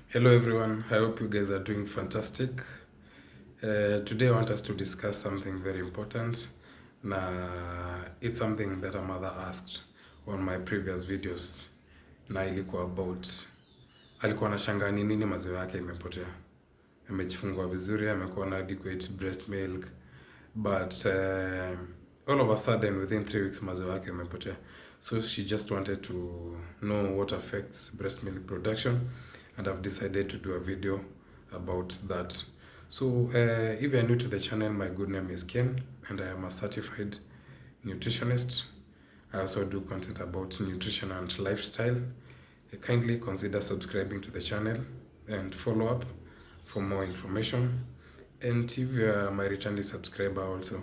Hello everyone, I hope you guys are doing fantastic. Today I want us to discuss something very important. It's something that a mother asked on my previous videos. Na ilikuwa about, alikuwa anashangaa ni nini maziwa yake imepotea. Amejifungua vizuri, amekuwa na adequate breast milk, but all of a sudden within 3 weeks maziwa yake imepotea. So she just wanted to know what affects breast milk production, and I've decided to do a video about that. So if you're new to the channel, my good name is Ken and I am a certified nutritionist. I also do content about nutrition and lifestyle. Kindly consider subscribing to the channel and follow up for more information. And if you are my returning subscriber also,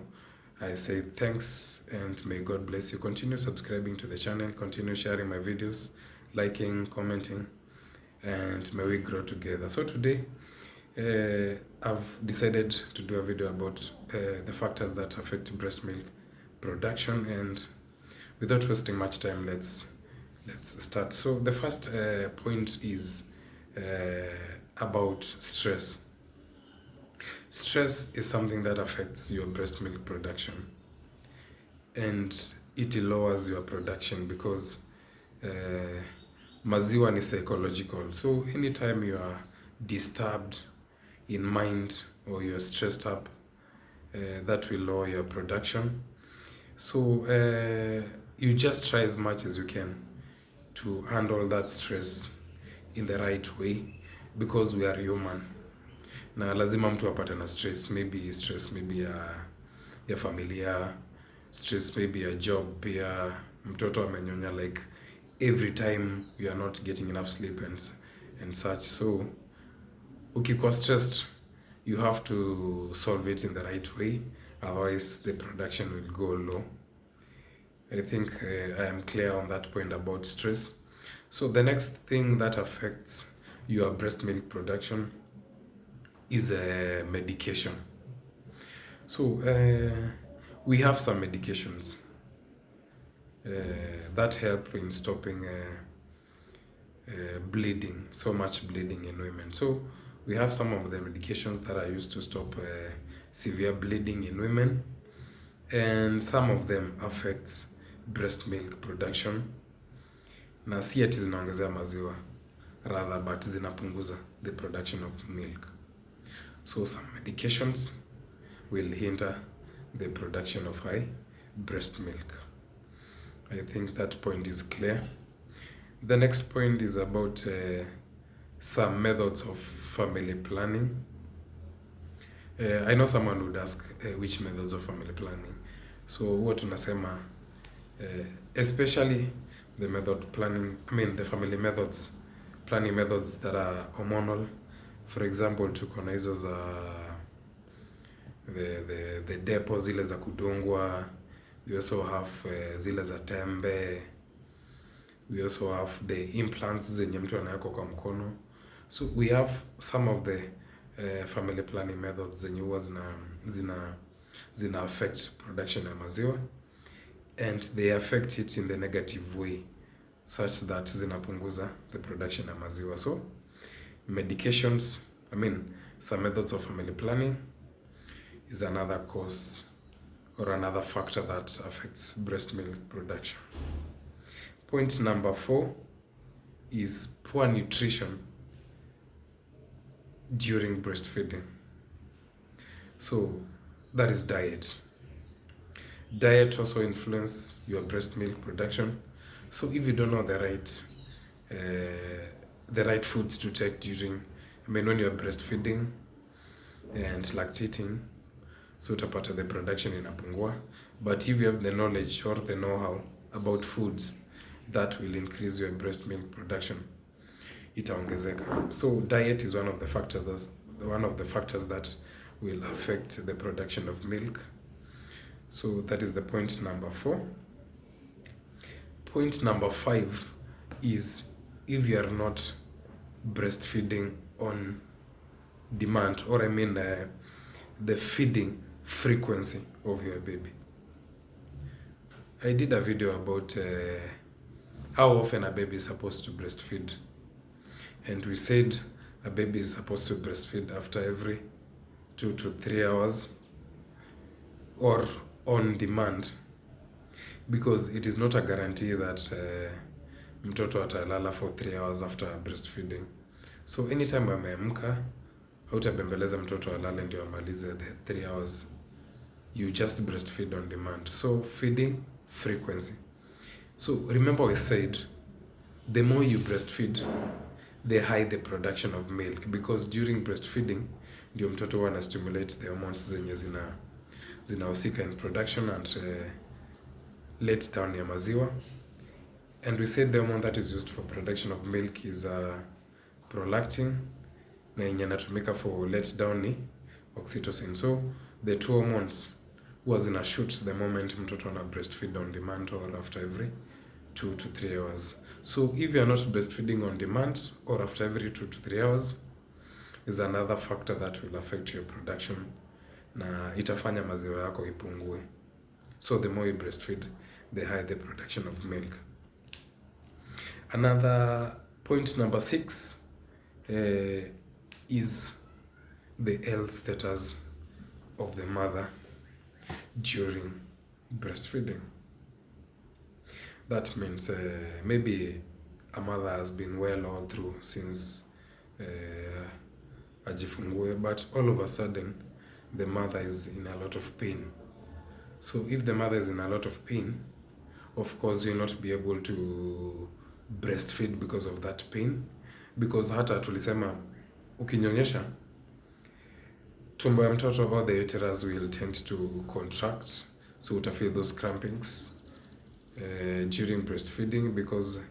I say thanks and may God bless you. Continue subscribing to the channel, continue sharing my videos, liking, commenting, and may we grow together. So today, I've decided to do a video about the factors that affect breast milk production, and without wasting much time, let's start. So the first point is about stress. Stress is something that affects your breast milk production, and it lowers your production because maziwa ni psychological. So anytime you are disturbed in mind or you're stressed up, that will lower your production. So you just try as much as you can to handle that stress in the right way, because we are human. Na lazima mtu apate na stress, maybe ya familia, stress maybe ya job, pia mtoto amenyonya, like every time you are not getting enough sleep and such. So ukikuwa stressed, you have to solve it in the right way, otherwise the production will go low. I think I am clear on that point about stress. So the next thing that affects your breast milk production is medication. So we have some medications that help in stopping bleeding, so much bleeding in women. So we have some of the medications that are used to stop severe bleeding in women, and some of them affects breast milk production. Na si ati zinaongezea maziwa, rather, but zinapunguza the production of milk. So some medications will hinder the production of high breast milk. I think that point is clear. The next point is about some methods of family planning. I know someone would ask which methods of family planning. So what tunasema, especially the method planning, the family methods, planning methods that are hormonal. For example, tuko na hizo za the depo zile za kudungwa. We also have zile za tembe. We also have the implants zenye mtu anawekwa kwa mkono. So we have some of the family planning methods zenye huwa zina affect production ya maziwa, and they affect it in the negative way such that zinapunguza the production ya maziwa. So medications, some methods of family planning is another cause or another factor that affects breast milk production. Point number 4 is poor nutrition during breastfeeding. So that is diet. Diet also influences your breast milk production. So if you don't know the right foods to take during, when you're breastfeeding and lactating, so utapata the production inapungua. But if you have the knowledge or the know-how about foods that will increase your breast milk production, itaongezeka. So diet is one of the factors that will affect the production of milk. So that is the point number 4. Point number 5 is if you are not breastfeeding on demand, or the feeding frequency of your baby. I did a video about how often a baby is supposed to breastfeed, and we said a baby is supposed to breastfeed after every 2 to 3 hours or on demand, because it is not a guarantee that mtoto atalala for 3 hours after breastfeeding. So anytime ameamka, hautabembeleza mtoto alale ndio amalize the 3 hours. You just breastfeed on demand. So feeding frequency. So remember we said the more you breastfeed, the higher the production of milk, because during breastfeeding ndio mtoto huwa ana stimulate the hormones zenye zinahusika in production and let down ya maziwa. And we said the hormone that is used for production of milk is prolactin, na yenye inatumika for let down ni oxytocin. So the two hormones huwa zina shoot the moment mtoto ana breastfeed on demand or after every 2 to 3 hours. So if you are not breastfeeding on demand or after every 2 to 3 hours, is another factor that will affect your production na itafanya maziwa yako ipungue. So the more you breastfeed, the higher the production of milk. Another point, number 6, is the health status of the mother during breastfeeding. That means maybe a mother has been well all through since ajifungue, but all of a sudden the mother is in a lot of pain. So if the mother is in a lot of pain, of course you will not be able to breastfeed because of that pain, because hata tulisema ukinyonyesha tumbo ya mtoto or the uterus will tend to contract, so utafeel those crampings during breastfeeding because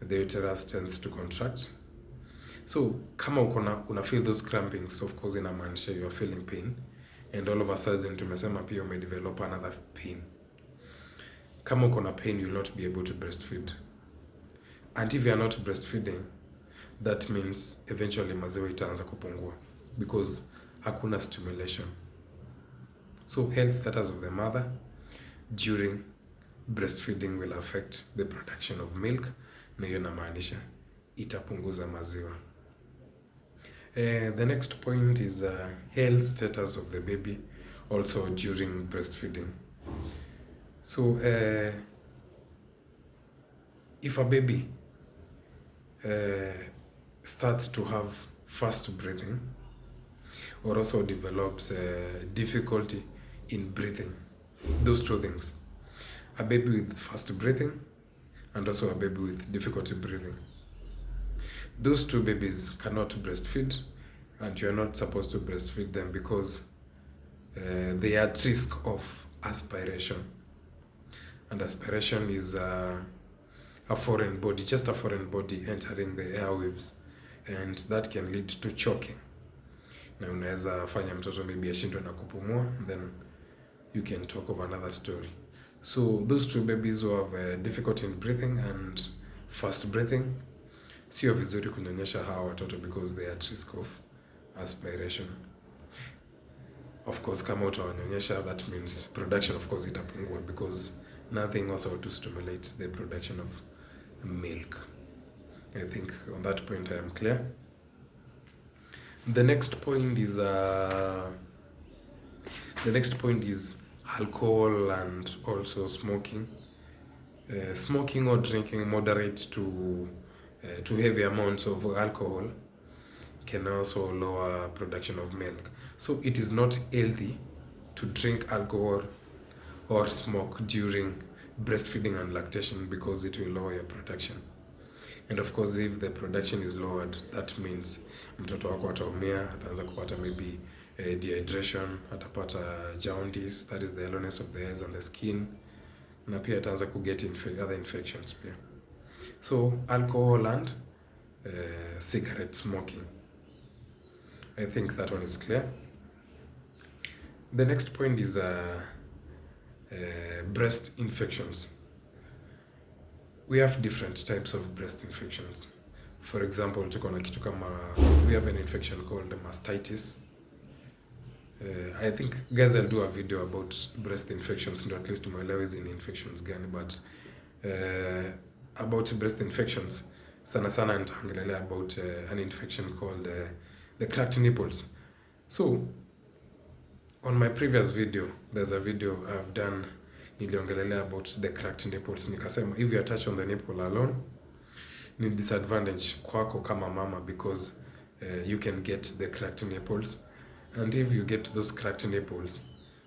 the uterus tends to contract. So kama una feel those crampings, of course inamaanisha you are feeling pain, and all of a sudden tumesema pia umedevelop another pain. Kama uko na pain, you will not be able to breastfeed. And if you are not breastfeeding, that means eventually maziwa itaanza kupungua because hakuna stimulation. So health status of the mother during breastfeeding will affect the production of milk, na hiyo inamaanisha itapunguza maziwa. The next point is health status of the baby also during breastfeeding. So if a baby starts to have fast breathing or also develops difficulty in breathing, those two things, a baby with fast breathing and also a baby with difficulty breathing, those two babies cannot breastfeed, and you are not supposed to breastfeed them because they are at risk of aspiration. And aspiration is a foreign body, just a foreign body entering the airwaves, and that can lead to choking. Na unaweza fanya mtoto maybe ashindwe na kupumua, then you can talk of another story. So those two babies who have difficulty in breathing and fast breathing, sio vizuri kunyonyesha hawa watoto because they are at risk of aspiration. Of course, kama utawanyonyesha, that means production of course itapungua because nothing also to stimulate the production of milk. I think on that point I am clear. The next point is alcohol and also smoking. Smoking or drinking moderate to heavy amounts of alcohol can also lower production of milk. So it is not healthy to drink alcohol or smoke during breastfeeding and lactation because it will lower your production. And of course, if the production is lowered, that means mtoto wako ataumia, ataanza kupata maybe dehydration, atapata jaundice, that is the yellowness of the eyes and the skin, na pia ataanza kuget other infections pia. So alcohol and cigarette smoking, I think that one is clear. The next point is breast infections. We have different types of breast infections. For example, we have an infection called mastitis. I think guys, I'll do a video about breast infections, at least mwelewe hizi ni infections gani, but about breast infections, sana sana nitaongelelea about an infection called the cracked nipples. So on my previous video, there's a video I've done, niliongelelea about the cracked nipples. Nikasema if you touch on the nipple alone, ni disadvantage kwako kama mama, because you can get the cracked nipples, and if you get those cracked nipples,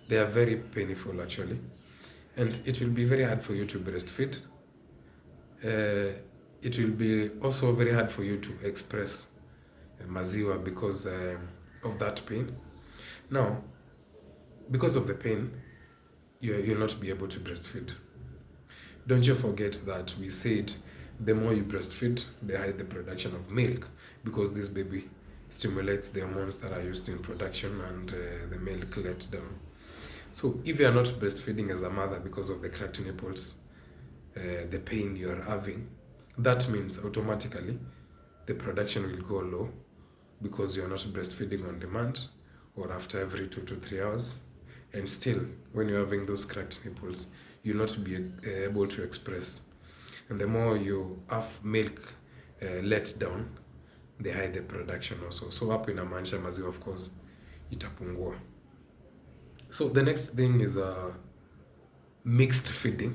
they are very painful actually, and it will be very hard for you to breastfeed. It will be also very hard for you to express maziwa because of that pain. Now, because of the pain, you'll not be able to breastfeed. Don't you forget that we said the more you breastfeed, the higher the production of milk, because this baby stimulates the hormones that are used in production, and the milk lets down. So if you are not breastfeeding as a mother because of the cracked nipples, the pain you are having, that means automatically the production will go low, because you are not breastfeeding on demand or after every 2 to 3 hours. And still, when you're having those cracked nipples, you'll not be able to express. And the more you have milk let down, the higher the production also. So hapo inamaanisha maziwa of course itapungua. So the next thing is mixed feeding.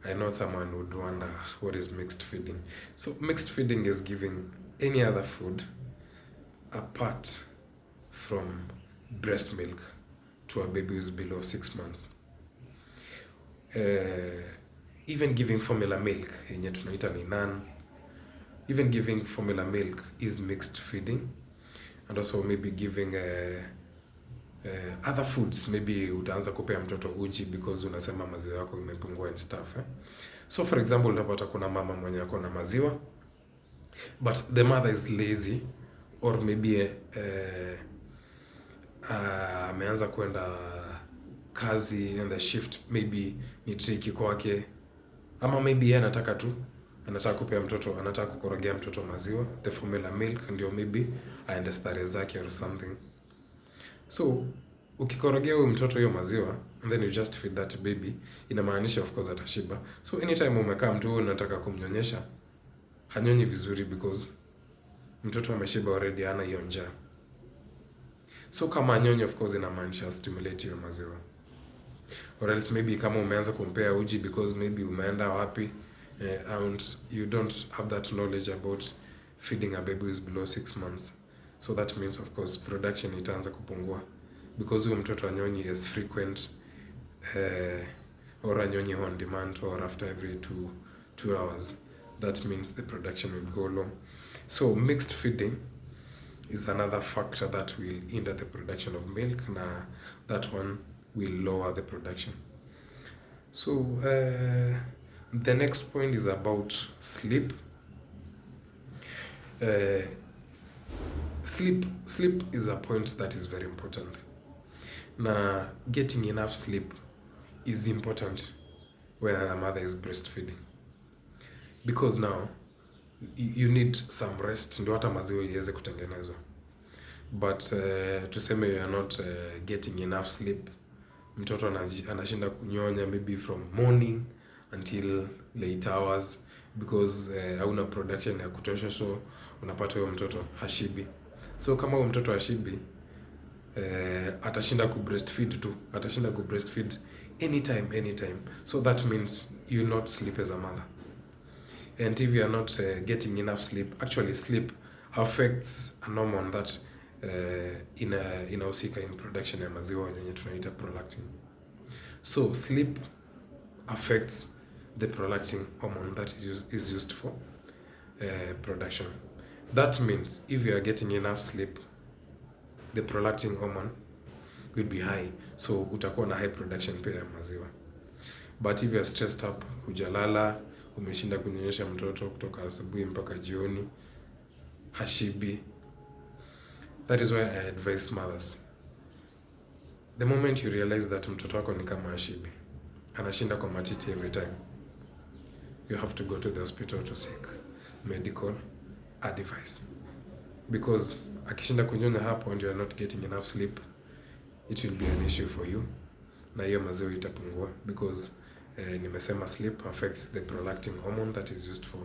I know someone would wonder what is mixed feeding. So mixed feeding is giving any other food apart from breast milk to a baby who's below 6 months. Even giving formula milk, yenye tunaita ni nan, even giving formula milk is mixed feeding. And also maybe giving other foods, maybe utaanza kupea mtoto uji because unasema maziwa yako imepungua and stuff. So for example, utapata kuna mama mwenye ako na maziwa but the mother is lazy, or maybe ameanza kwenda kazi and the shift maybe ni tricky kwake, ama maybe yeye anataka kupea mtoto, anataka kukorogea mtoto maziwa, the formula milk, ndio maybe aende starehe zake or something. So ukikorogea huyo mtoto hiyo maziwa and then you just feed that baby, inamaanisha of course atashiba. So anytime umekaa mtu huyo unataka kumnyonyesha, hanyonyi vizuri because mtoto ameshiba already, hana hiyo njaa. So kama anyonyi of course inamaanisha stimulate hiyo maziwa. Or else maybe kama umeanza kumpea uji because maybe umeenda wapi and you don't have that knowledge about feeding a baby who is below 6 months. So that means of course production itaanza kupungua, because huyo mtoto anyonyi as frequent or anyonyi on demand or after every 2 hours. That means the production will go low. So mixed feeding is another factor that will hinder the production of milk, na that one will lower the production. So the next point is about sleep. Sleep is a point that is very important. Na getting enough sleep is important when a mother is breastfeeding, because now you need some rest ndio hata maziwa iweze kutengenezwa. But tuseme you are not getting enough sleep, mtoto anashinda kunyonya maybe from morning until late hours because hauna production ya kutosha, so unapata huyo mtoto hashibi. So kama huyo mtoto hashibi, atashinda kubreastfeed anytime. So that means you not sleep as a mother. And if you are not getting enough sleep, actually sleep affects a hormone that inahusika in production ya maziwa yenye tunaita prolactin. So sleep affects the prolactin hormone that is used for production. That means if you are getting enough sleep, the prolactin hormone will be high, so utakuwa na high production pia ya maziwa. But if you are stressed up, hujalala, umeshinda kunyonyesha mtoto kutoka asubuhi mpaka jioni, hashibi, that is why I advise mothers, the moment you realize that mtoto wako ni kama hashibi, anashinda kwa matiti every time, you have to go to the hospital to seek medical advice, because akishinda kunyonya hapo and you are not getting enough sleep, it will be an issue for you, na hiyo maziwa itapungua, because nimesema sleep affects the prolactin hormone that is used for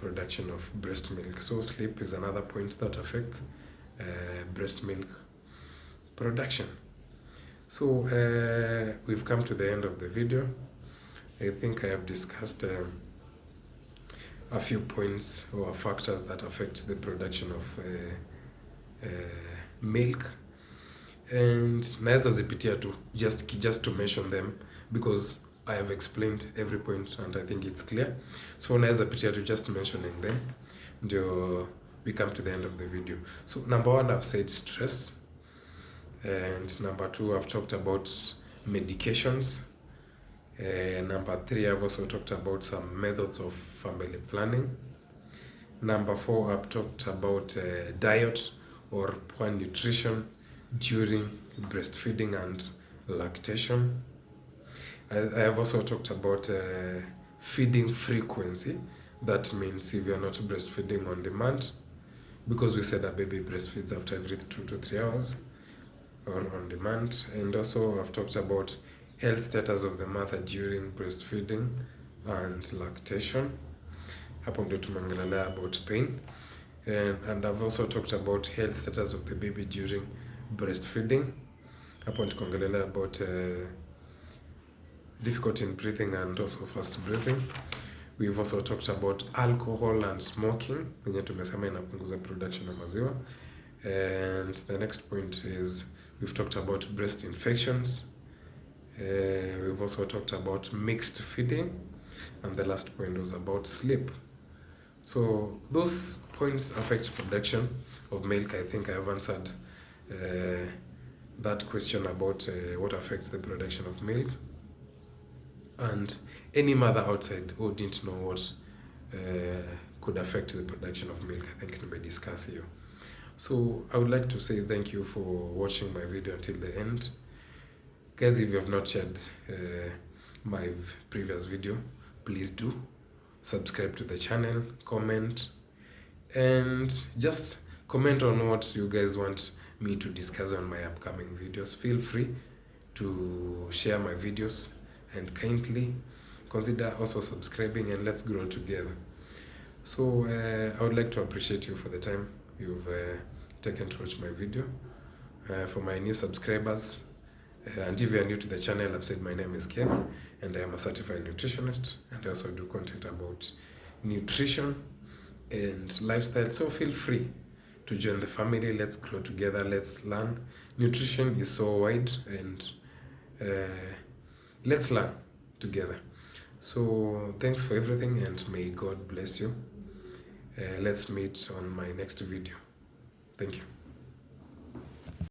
production of breast milk. So sleep is another point that affects breast milk production. So we've come to the end of the video. I think I have discussed a few points or factors that affect the production of milk, and naweza zipitia tu just to mention them because I have explained every point and I think it's clear. So naweza pitia tu just mentioning them ndio we come to the end of the video. So number one, I've said stress, and number two, I've talked about medications. Number three, I've also talked about some methods of family planning. Number four, I've talked about diet or poor nutrition during breastfeeding and lactation. I have also talked about feeding frequency. That means if you're not breastfeeding on demand, because we said a baby breastfeeds after every 2 to 3 hours on demand. And also I've talked about health status of the mother during breastfeeding and lactation. Hapo ndio tumeongelea about pain. And I've also talked about health status of the baby during breastfeeding. Hapo tukaongelea about difficulty in breathing and also fast breathing. We've also talked about alcohol and smoking, wenye tumesema inapunguza production ya maziwa. And the next point is we've talked about breast infections. We've also talked about mixed feeding, and the last point was about sleep. So those points affect production of milk. I think I have answered that question about what affects the production of milk. And any mother outside who didn't know what could affect the production of milk, I think we may discuss here. So I would like to say thank you for watching my video until the end. Guys, if you have not shared my previous video, please do subscribe to the channel, comment, and just comment on what you guys want me to discuss on my upcoming videos. Feel free to share my videos and kindly consider also subscribing, and let's grow together. So I would like to appreciate you for the time you've taken to watch my video. For my new subscribers, and if you are new to the channel, I've said my name is Ken and I am a certified nutritionist, and I also do content about nutrition and lifestyle. So feel free to join the family. Let's grow together, let's learn. Nutrition is so wide, and let's learn together. So thanks for everything, and may God bless you. Let's meet on my next video. Thank you.